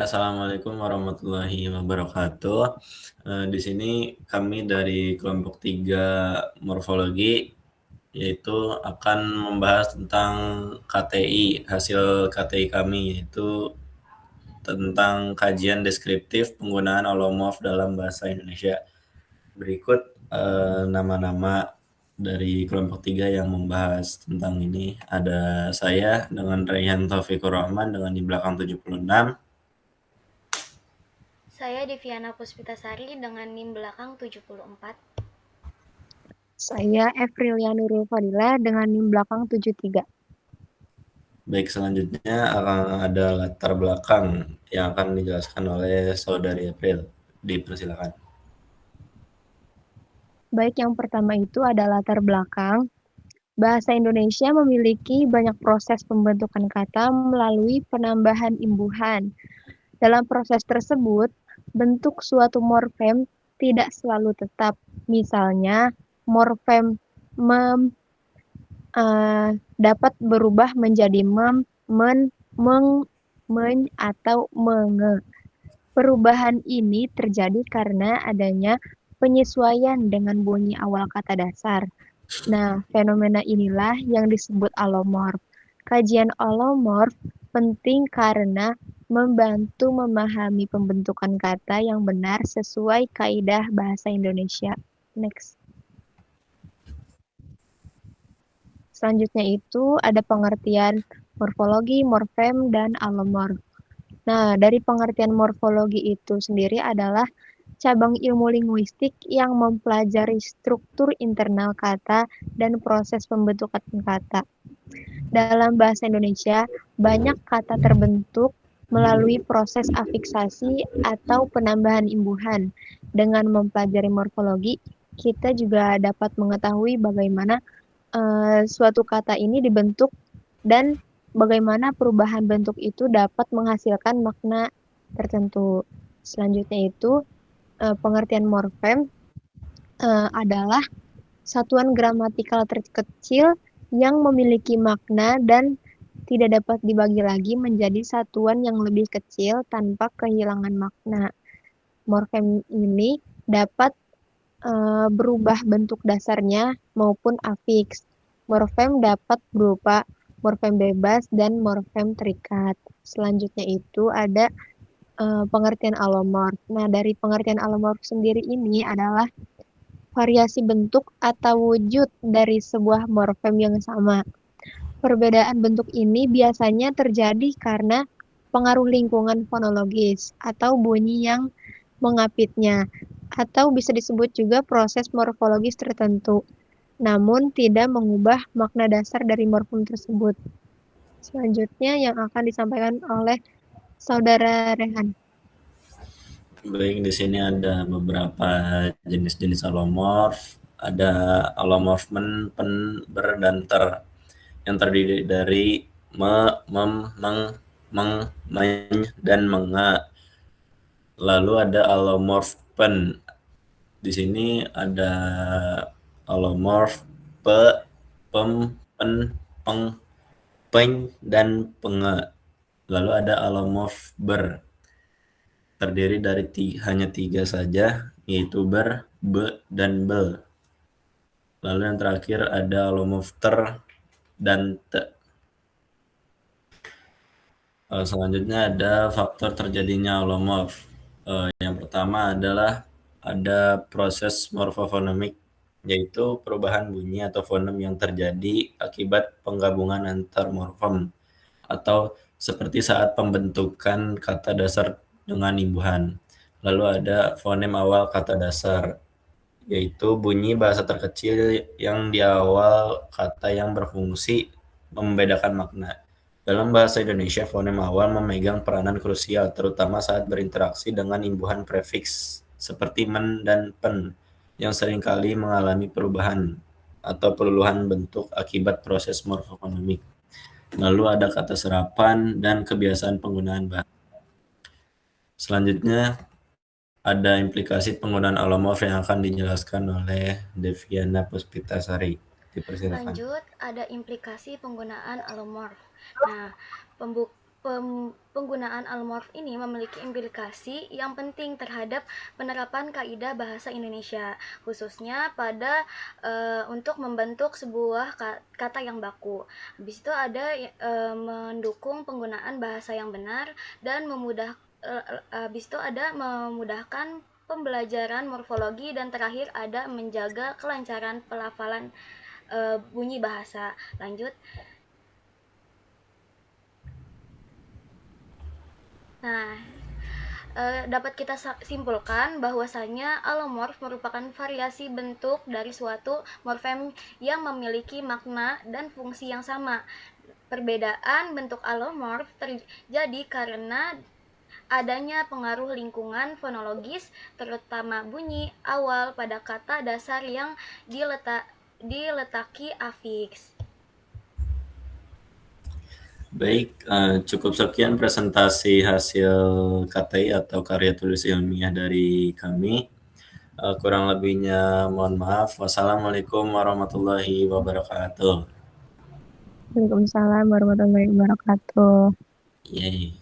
Assalamualaikum warahmatullahi wabarakatuh. Di sini kami dari kelompok 3 morfologi, yaitu akan membahas tentang KTI, hasil KTI kami, yaitu tentang kajian deskriptif penggunaan alomorf dalam bahasa Indonesia. Berikut nama-nama dari kelompok 3 yang membahas tentang ini. Ada saya dengan Raihan Taufikur Rahman dengan di belakang 76. Saya Deviana Puspitasari dengan NIM belakang 74. Saya Evrilia Nurul Fadila dengan NIM belakang 73. Baik, selanjutnya akan ada latar belakang yang akan dijelaskan oleh Saudari April. Dipersilakan. Baik, yang pertama itu ada latar belakang. Bahasa Indonesia memiliki banyak proses pembentukan kata melalui penambahan imbuhan. Dalam proses tersebut, bentuk suatu morfem tidak selalu tetap. Misalnya, morfem mem dapat berubah menjadi mem, men, meng, men, atau menge. Perubahan ini terjadi karena adanya penyesuaian dengan bunyi awal kata dasar. Nah, fenomena inilah yang disebut alomorf. Kajian alomorf penting karena membantu memahami pembentukan kata yang benar sesuai kaidah bahasa Indonesia. Next. Selanjutnya itu ada pengertian morfologi, morfem, dan alomorf. Nah, dari pengertian morfologi itu sendiri adalah cabang ilmu linguistik yang mempelajari struktur internal kata dan proses pembentukan kata. Dalam bahasa Indonesia, banyak kata terbentuk melalui proses afiksasi atau penambahan imbuhan. Dengan mempelajari morfologi, kita juga dapat mengetahui bagaimana suatu kata ini dibentuk dan bagaimana perubahan bentuk itu dapat menghasilkan makna tertentu. Selanjutnya itu pengertian morfem adalah satuan gramatikal terkecil yang memiliki makna dan tidak dapat dibagi lagi menjadi satuan yang lebih kecil tanpa kehilangan makna. Morfem ini dapat berubah bentuk dasarnya maupun afiks. Morfem dapat berupa morfem bebas dan morfem terikat. Selanjutnya itu ada pengertian alomorf. Nah, dari pengertian alomorf sendiri ini adalah variasi bentuk atau wujud dari sebuah morfem yang sama. Perbedaan bentuk ini biasanya terjadi karena pengaruh lingkungan fonologis atau bunyi yang mengapitnya, atau bisa disebut juga proses morfologis tertentu, namun tidak mengubah makna dasar dari morfem tersebut. Selanjutnya yang akan disampaikan oleh Saudara Rehan. Baik, di sini ada beberapa jenis-jenis alomorf. Ada alomorf men, pen, ber, dan ter yang terdiri dari me, mem, meng, meny, dan menga. Lalu ada alomorf pen. Di sini ada alomorf pe, pem, pen, peng, peny, dan penge. Lalu ada alomorf ber. Terdiri dari hanya 3 saja, yaitu ber, be, dan bel. Lalu yang terakhir ada alomorf ter dan te. Selanjutnya ada faktor terjadinya alomorf. Yang pertama adalah ada proses morfofonemik, yaitu perubahan bunyi atau fonem yang terjadi akibat penggabungan antar morfem, atau seperti saat pembentukan kata dasar dengan imbuhan. Lalu ada fonem awal kata dasar, yaitu bunyi bahasa terkecil yang di awal kata yang berfungsi membedakan makna. Dalam bahasa Indonesia, fonem awal memegang peranan krusial, terutama saat berinteraksi dengan imbuhan prefiks seperti men dan pen, yang seringkali mengalami perubahan atau peluluhan bentuk akibat proses morfofonemik. Lalu ada kata serapan dan kebiasaan penggunaan bahasa. Selanjutnya ada implikasi penggunaan alomorf yang akan dijelaskan oleh Deviana Puspitasari. Dipersilakan. Lanjut, ada implikasi penggunaan alomorf. Nah, penggunaan alomorf ini memiliki implikasi yang penting terhadap penerapan kaidah bahasa Indonesia, khususnya pada untuk membentuk sebuah kata yang baku. Habis itu ada mendukung penggunaan bahasa yang benar dan habis itu ada memudahkan pembelajaran morfologi, dan terakhir ada menjaga kelancaran pelafalan bunyi bahasa. Lanjut. Nah, dapat kita simpulkan bahwasanya alomorf merupakan variasi bentuk dari suatu morfem yang memiliki makna dan fungsi yang sama. Perbedaan bentuk alomorf terjadi karena adanya pengaruh lingkungan fonologis, terutama bunyi awal pada kata dasar yang diletaki afiks. Baik, cukup sekian presentasi hasil KTI atau karya tulis ilmiah dari kami. Kurang lebihnya mohon maaf. Wassalamualaikum warahmatullahi wabarakatuh. Waalaikumsalam warahmatullahi wabarakatuh. Yeay.